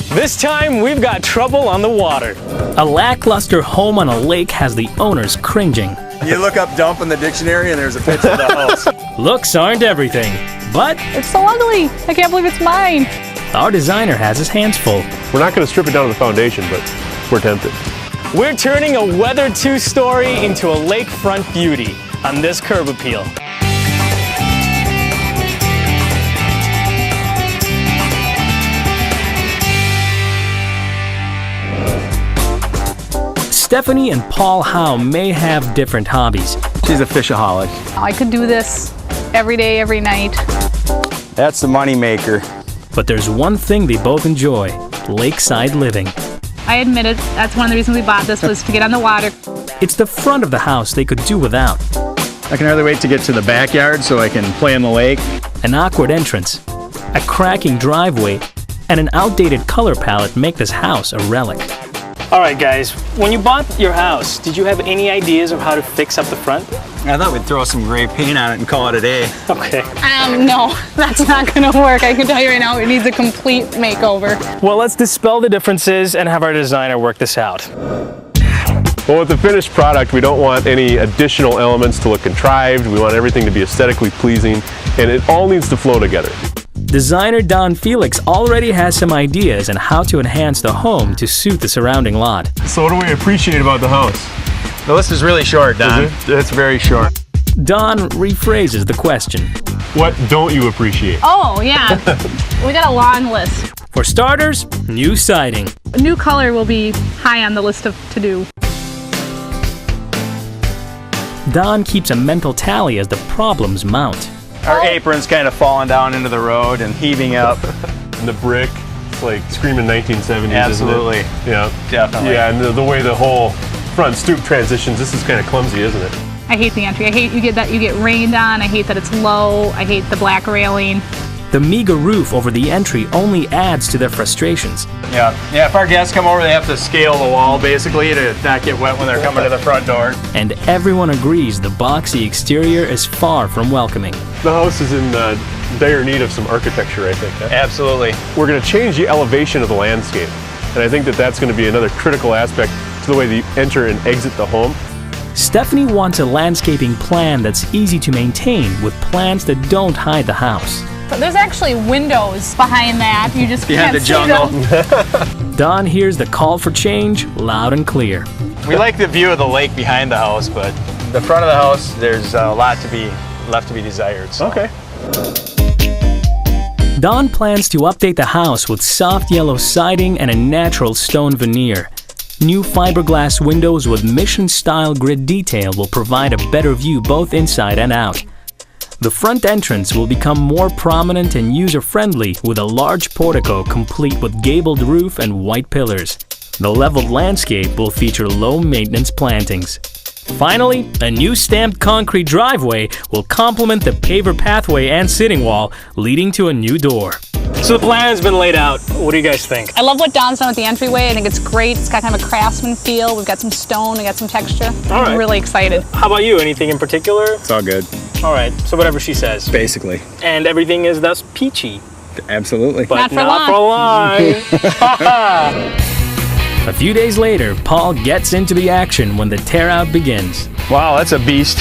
This time, we've got trouble on the water. A lackluster home on a lake has the owners cringing. You look up dump in the dictionary and there's a picture of the house. Looks aren't everything, but It's so ugly. I can't believe it's mine. our designer has his hands full. We're not going to strip it down to the foundation, but we're tempted. We're turning a weathered two-story into a lakefront beauty on this curb appeal. Stephanie and Paul Howe may have different hobbies. She's a fishaholic. I could do this every day, every night. That's the money maker. But there's one thing they both enjoy: lakeside living. I admit it, that's one of the reasons we bought this, was to get on the water. It's the front of the house they could do without. I can hardly wait to get to the backyard so I can play in the lake. An awkward entrance, a cracking driveway, and an outdated color palette make this house a relic. All right, guys, when you bought your house, did you have any ideas of how to fix up the front? I thought we'd throw some gray paint on it and call it a day. Okay. No, that's not gonna work. I can tell you right now, it needs a complete makeover. Well, let's dispel the differences and have our designer work this out. Well, with the finished product, we don't want any additional elements to look contrived. We want everything to be aesthetically pleasing, and it all needs to flow together. Designer Don Felix already has some ideas on how to enhance the home to suit the surrounding lot. So what do we appreciate about the house? The list is really short, Don. It's very short. Don rephrases the question. What don't you appreciate? Oh, yeah. We got a long list. For starters, new siding. A new color will be high on the list of to-do. Don keeps a mental tally as the problems mount. Our apron's kind of falling down into the road and heaving up. And the brick, it's like screaming 1970s, Absolutely. isn't it? Yeah. Definitely. Yeah, and the way the whole front stoop transitions, this is kind of clumsy, isn't it? I hate the entry. I hate you get rained on. I hate that it's low. I hate the black railing. The meager roof over the entry only adds to their frustrations. Yeah, if our guests come over, they have to scale the wall basically to not get wet when they're coming to the front door. And everyone agrees the boxy exterior is far from welcoming. The house is in dire need of some architecture, I think. Absolutely. We're going to change the elevation of the landscape, and I think that that's going to be another critical aspect to the way that you enter and exit the home. Stephanie wants a landscaping plan that's easy to maintain with plants that don't hide the house. There's actually windows behind that. You just Behind can't the jungle. see them. Don hears the call for change loud and clear. We like the view of the lake behind the house, but the front of the house, there's a lot left to be desired. So. Okay. Don plans to update the house with soft yellow siding and a natural stone veneer. New fiberglass windows with mission-style grid detail will provide a better view both inside and out. The front entrance will become more prominent and user-friendly with a large portico complete with gabled roof and white pillars. The leveled landscape will feature low-maintenance plantings. Finally, a new stamped concrete driveway will complement the paver pathway and sitting wall, leading to a new door. So the plan has been laid out. What do you guys think? I love what Don's done with the entryway. I think it's great. It's got kind of a craftsman feel. We've got some stone. We got some texture. All right. I'm really excited. How about you? Anything in particular? It's all good, All right, so whatever she says. basically. And everything is thus peachy, Absolutely. but Not for not long. for long. A few days later, Paul gets into the action when the tear-out begins. Wow, that's a beast.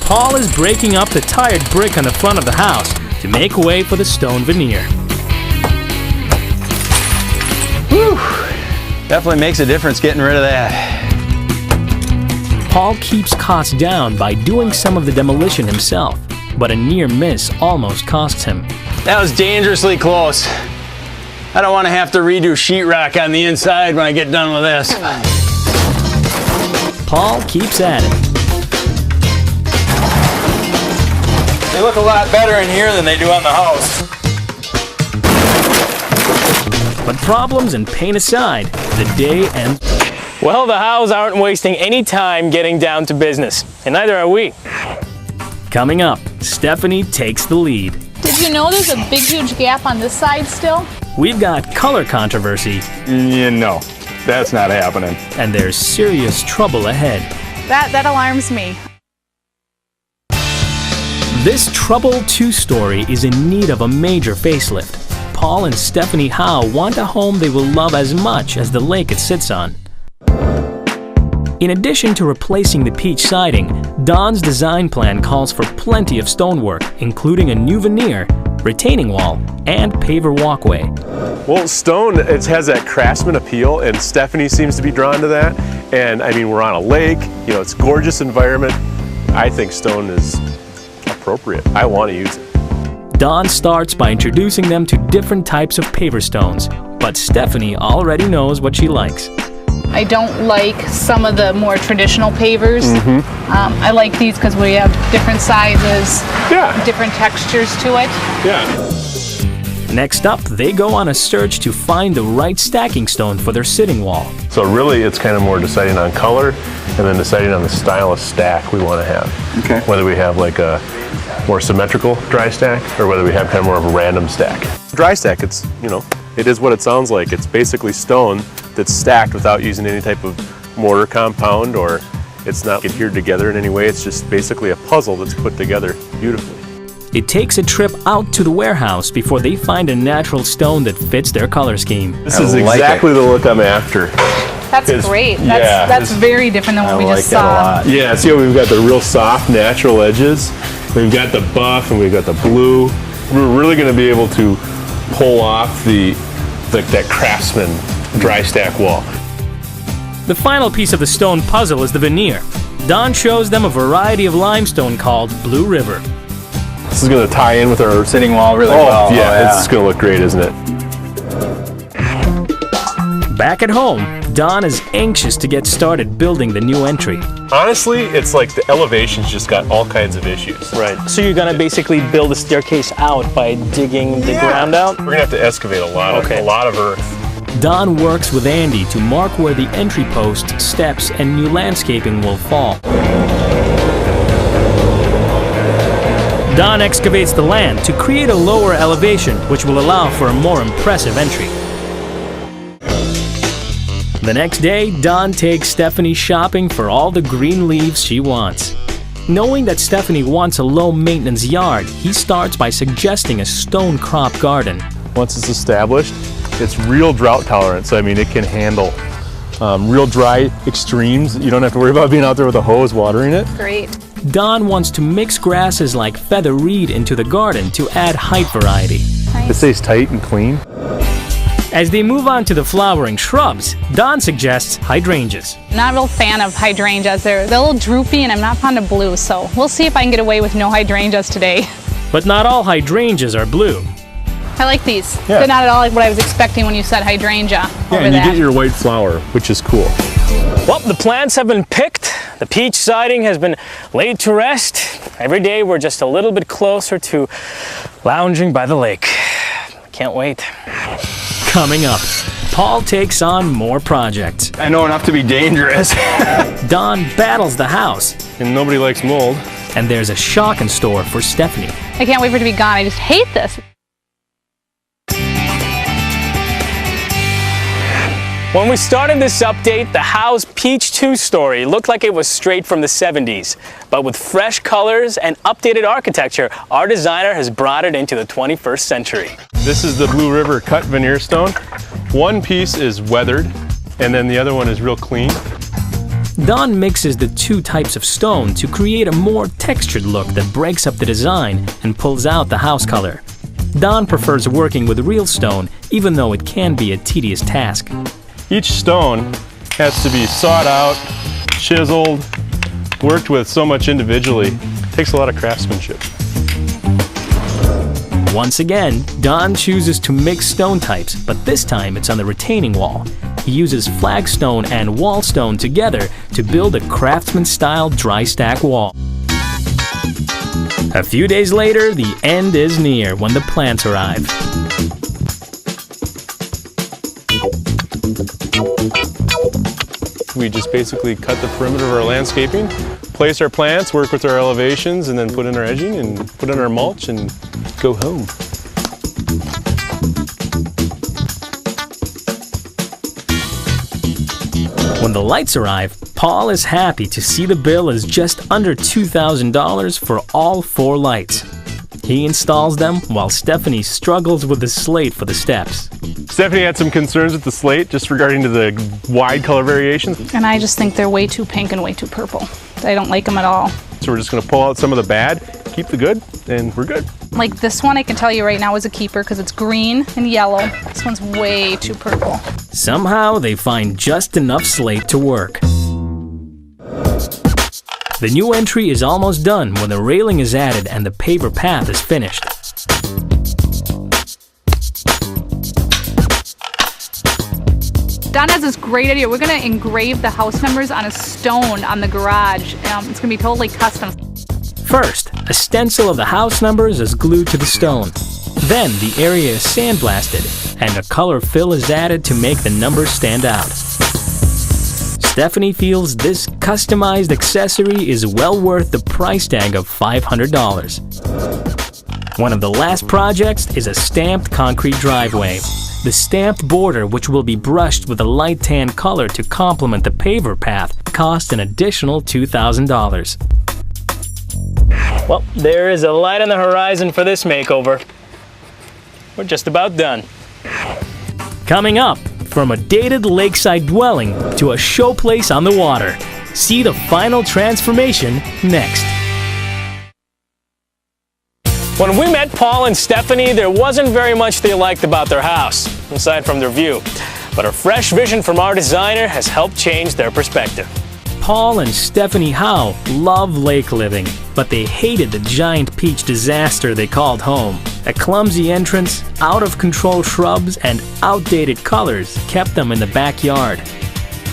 Paul is breaking up the tired brick on the front of the house to make way for the stone veneer. Whew. Definitely makes a difference getting rid of that. Paul keeps costs down by doing some of the demolition himself, but a near miss almost costs him. That was dangerously close. I don't want to have to redo sheetrock on the inside when I get done with this. Paul keeps at it. They look a lot better in here than they do on the house. But problems and pain aside, the day ends. Well, the Howes aren't wasting any time getting down to business, and neither are we. Coming up, Stephanie takes the lead. Did you know there's a big, huge gap on this side still? We've got color controversy, Yeah, no, that's not happening. and there's serious trouble ahead. That alarms me. This troubled two-story is in need of a major facelift. Paul and Stephanie Howe want a home they will love as much as the lake it sits on. In addition to replacing the peach siding, Don's design plan calls for plenty of stonework, including a new veneer, retaining wall, and paver walkway. Well, stone, it has that craftsman appeal, and Stephanie seems to be drawn to that. And I mean, we're on a lake, you know, it's a gorgeous environment. I think stone is appropriate. I want to use it. Don starts by introducing them to different types of paver stones, but Stephanie already knows what she likes. I don't like some of the more traditional pavers. I like these because we have different sizes, different textures to it. Next up, they go on a search to find the right stacking stone for their sitting wall. So really, it's kind of more deciding on color and then deciding on the style of stack we want to have. Okay. Whether we have like a more symmetrical dry stack or whether we have kind of more of a random stack. Dry stack, it's, you know, it is what it sounds like. It's basically stone that's stacked without using any type of mortar compound, or it's not adhered together in any way. It's just basically a puzzle that's put together beautifully. It takes a trip out to the warehouse before they find a natural stone that fits their color scheme. This is exactly the look I'm after. That's great. That's very different than what we just saw. Yeah, see how we've got the real soft, natural edges. We've got the buff and we've got the blue. We're really going to be able to pull off that craftsman dry stack wall. The final piece of the stone puzzle is the veneer. Don shows them a variety of limestone called Blue River. This is going to tie in with our Sitting wall really well. Yeah, it's going to look great, isn't it? Back at home, Don is anxious to get started building the new entry. Honestly, it's like the elevation's just got all kinds of issues. Right. So you're gonna basically build the staircase out by digging the ground out? We're going to have to excavate a lot of earth. Don works with Andy to mark where the entry posts, steps, and new landscaping will fall. Don excavates the land to create a lower elevation, which will allow for a more impressive entry. The next day, Don takes Stephanie shopping for all the green leaves she wants. Knowing that Stephanie wants a low-maintenance yard, he starts by suggesting a stone crop garden. Once it's established, it's real drought tolerant, so I mean it can handle real dry extremes. You don't have to worry about being out there with a hose watering it. Great. Don wants to mix grasses like feather reed into the garden to add height variety. It stays tight and clean. As they move on to the flowering shrubs, Don suggests hydrangeas. I'm not a real fan of hydrangeas. They're a little droopy and I'm not fond of blue, so we'll see if I can get away with no hydrangeas today. But not all hydrangeas are blue. I like these. Yeah. They're not at all like what I was expecting when you said hydrangea over and you that. get your white flower, which is cool. Well, the plants have been picked. The peach siding has been laid to rest. Every day we're just a little bit closer to lounging by the lake. Can't wait. Coming up, Paul takes on more projects. I know enough to be dangerous. Don battles the house. And nobody likes mold. And there's a shock in store for Stephanie. I can't wait for it to be gone. I just hate this. When we started this update, the Howe's Peach 2 story looked like it was straight from the 70s. But with fresh colors and updated architecture, our designer has brought it into the 21st century. This is the Blue River cut veneer stone. One piece is weathered, and then the other one is real clean. Don mixes the two types of stone to create a more textured look that breaks up the design and pulls out the house color. Don prefers working with real stone, even though it can be a tedious task. Each stone has to be sought out, chiseled, worked with so much individually. It takes a lot of craftsmanship. Once again, Don chooses to mix stone types, but this time it's on the retaining wall. He uses flagstone and wallstone together to build a craftsman-style dry stack wall. A few days later, the end is near when the plants arrive. We just basically cut the perimeter of our landscaping, place our plants, work with our elevations, and then put in our edging and put in our mulch and go home. When the lights arrive, Paul is happy to see the bill is just under $2,000 for all 4 lights. He installs them while Stephanie struggles with the slate for the steps. Stephanie had some concerns with the slate just regarding to the wide color variations. And I just think they're way too pink and way too purple. I don't like them at all. So we're just going to pull out some of the bad, keep the good, and we're good. Like this one, I can tell you right now is a keeper because it's green and yellow. This one's way too purple. Somehow they find just enough slate to work. The new entry is almost done when the railing is added and the paver path is finished. Don has this great idea. We're going to engrave the house numbers on a stone on the garage. It's going to be totally custom. First, a stencil of the house numbers is glued to the stone. Then the area is sandblasted and a color fill is added to make the numbers stand out. Stephanie feels this customized accessory is well worth the price tag of $500. One of the last projects is a stamped concrete driveway. The stamped border, which will be brushed with a light tan color to complement the paver path, cost an additional $2,000. Well, there is a light on the horizon for this makeover. We're just about done. Coming up, from a dated lakeside dwelling to a showplace on the water. See the final transformation next. When we met Paul and Stephanie, there wasn't very much they liked about their house, aside from their view. But a fresh vision from our designer has helped change their perspective. Paul and Stephanie Howe love lake living, but they hated the giant peach disaster they called home. A clumsy entrance, out-of-control shrubs, and outdated colors kept them in the backyard.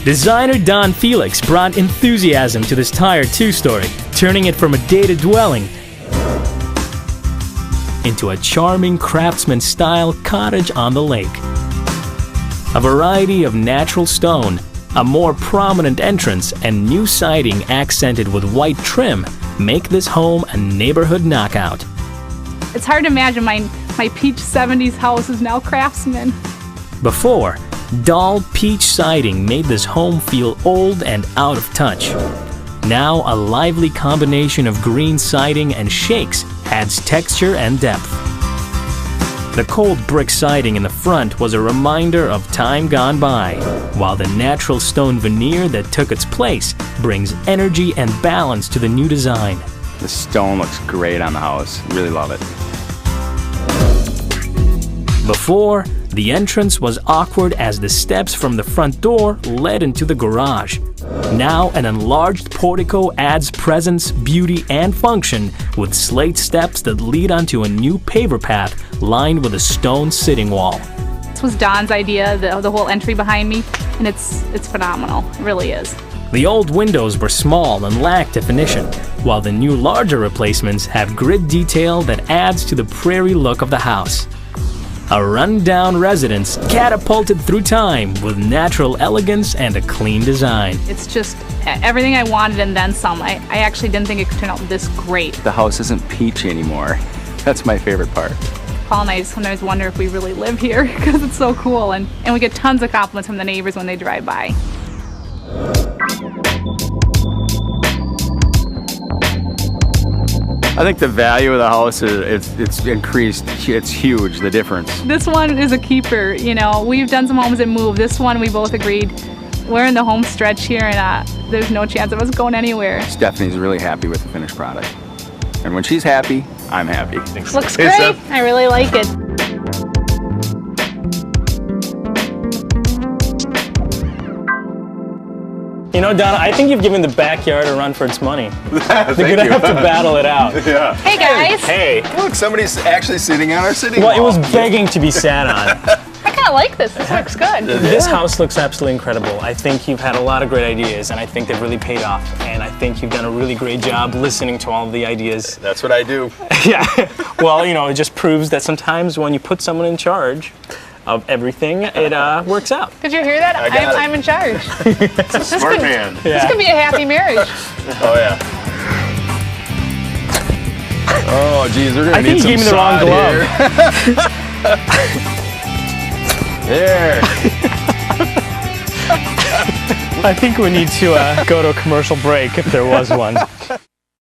Designer Don Felix brought enthusiasm to this tired two-story, turning it from a dated dwelling into a charming craftsman-style cottage on the lake. A variety of natural stone, a more prominent entrance, and new siding accented with white trim make this home a neighborhood knockout. It's hard to imagine my peach 70s house is now craftsman. Before, dull peach siding made this home feel old and out of touch. Now, a lively combination of green siding and shakes adds texture and depth. The cold brick siding in the front was a reminder of time gone by, while the natural stone veneer that took its place brings energy and balance to the new design. The stone looks great on the house. Really love it. Before, the entrance was awkward as the steps from the front door led into the garage. Now, an enlarged portico adds presence, beauty, and function with slate steps that lead onto a new paver path lined with a stone sitting wall. This was Don's idea, the whole entry behind me, and it's phenomenal. It really is. The old windows were small and lacked definition, while the new larger replacements have grid detail that adds to the prairie look of the house. A run-down residence catapulted through time with natural elegance and a clean design. It's just everything I wanted and then some. I actually didn't think it could turn out this great. The house isn't peachy anymore. That's my favorite part. Paul and I sometimes wonder if we really live here because it's so cool, and we get tons of compliments from the neighbors when they drive by. I think the value of the house it's increased. It's huge, the difference. This one is a keeper. You know, we've done some homes that move. This one we both agreed we're in the home stretch here, and there's no chance of us going anywhere. Stephanie's really happy with the finished product, and when she's happy, I'm happy. Looks great. I really like it. You know, Donna, I think you've given the backyard a run for its money. They're gonna have to battle it out. Yeah. Hey guys. Hey. Look, somebody's actually sitting on our sitting Well, wall. it was begging to be sat on. I kind of like this. This looks good. This house looks absolutely incredible. I think you've had a lot of great ideas, and I think they've really paid off. And I think you've done a really great job listening to all of the ideas. That's what I do. Yeah. Well, you know, it just proves that sometimes when you put someone in charge of everything, it works out. Did you hear that? I'm in charge. Smart man. This could be a happy marriage. Oh, yeah. Oh, geez, we're going to need some I think you gave me the wrong sod glove. here. There. I think we need to go to a commercial break if there was one.